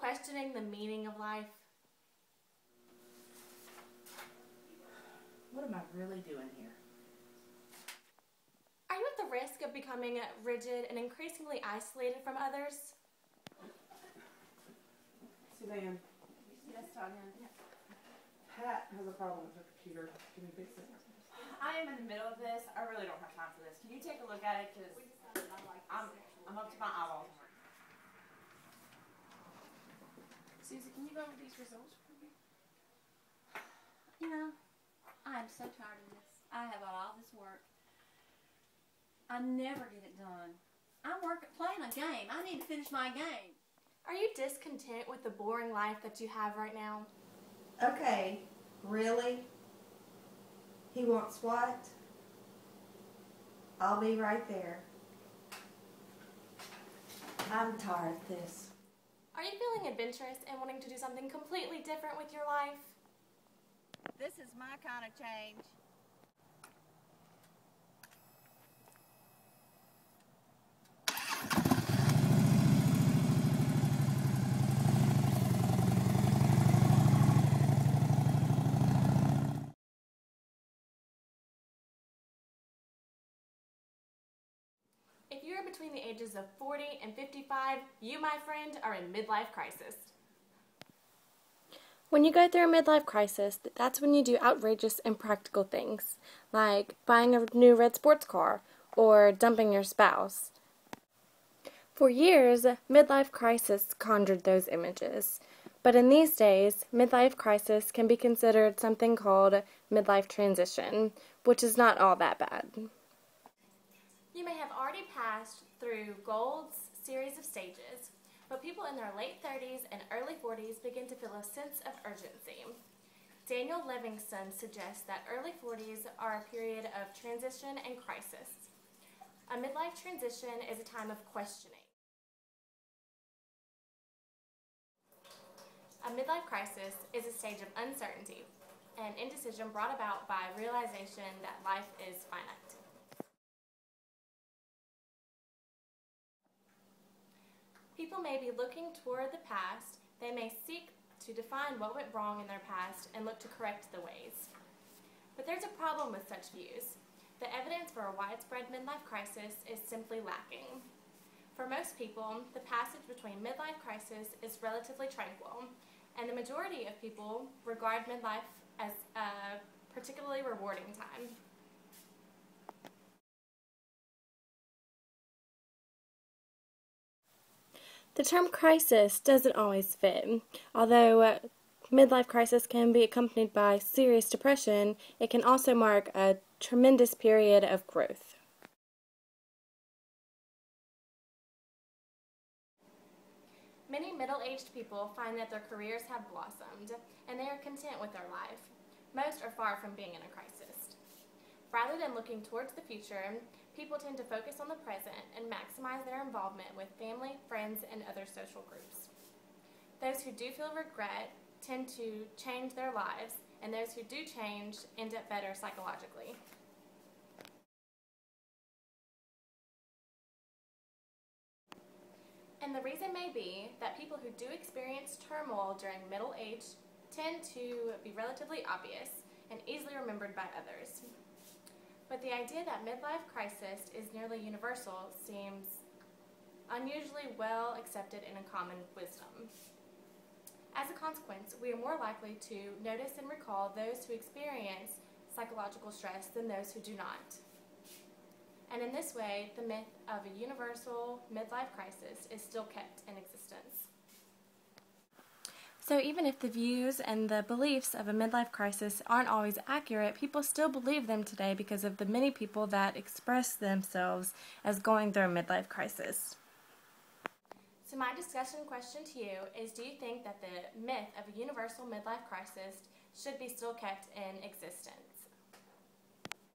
questioning the meaning of life? What am I really doing here? Are you at the risk of becoming rigid and increasingly isolated from others? Suzanne, Yes, Tanya. Pat has a problem with her computer. Can you fix it? I am in the middle of this. I really don't have time for this. Can you take a look at it? Because I'm up to my eyeballs. Susie, can you go over these results for me? You know, I am so tired of this. I have all this work. I never get it done. I'm playing a game. I need to finish my game. Are you discontent with the boring life that you have right now? Okay, really? He wants what? I'll be right there. I'm tired of this. Are you feeling adventurous and wanting to do something completely different with your life? This is my kind of change. If you're between the ages of 40 and 55, you, my friend, are in midlife crisis. When you go through a midlife crisis, that's when you do outrageous and practical things, like buying a new red sports car or dumping your spouse. For years, midlife crisis conjured those images. But in these days, midlife crisis can be considered something called midlife transition, which is not all that bad. You may have already passed through Gold's series of stages, but people in their late 30s and early 40s begin to feel a sense of urgency. Daniel Livingston suggests that early 40s are a period of transition and crisis. A midlife transition is a time of questioning. A midlife crisis is a stage of uncertainty and indecision brought about by realization that life is finite. People may be looking toward the past. They may seek to define what went wrong in their past and look to correct the ways. But there's a problem with such views. The evidence for a widespread midlife crisis is simply lacking. For most people, the passage between midlife crisis is relatively tranquil, and the majority of people regard midlife as a particularly rewarding time. The term crisis doesn't always fit. Although midlife crisis can be accompanied by serious depression, it can also mark a tremendous period of growth. Many middle-aged people find that their careers have blossomed, and they are content with their life. Most are far from being in a crisis. Rather than looking towards the future, people tend to focus on the present and maximize their involvement with family, friends, and other social groups. Those who do feel regret tend to change their lives, and those who do change end up better psychologically. And the reason may be that people who do experience turmoil during middle age tend to be relatively obvious and easily remembered by others. But the idea that midlife crisis is nearly universal seems unusually well accepted in a common wisdom. As a consequence, we are more likely to notice and recall those who experience psychological stress than those who do not. And in this way, the myth of a universal midlife crisis is still kept in existence. So even if the views and the beliefs of a midlife crisis aren't always accurate, people still believe them today because of the many people that express themselves as going through a midlife crisis. So my discussion question to you is, do you think that the myth of a universal midlife crisis should be still kept in existence?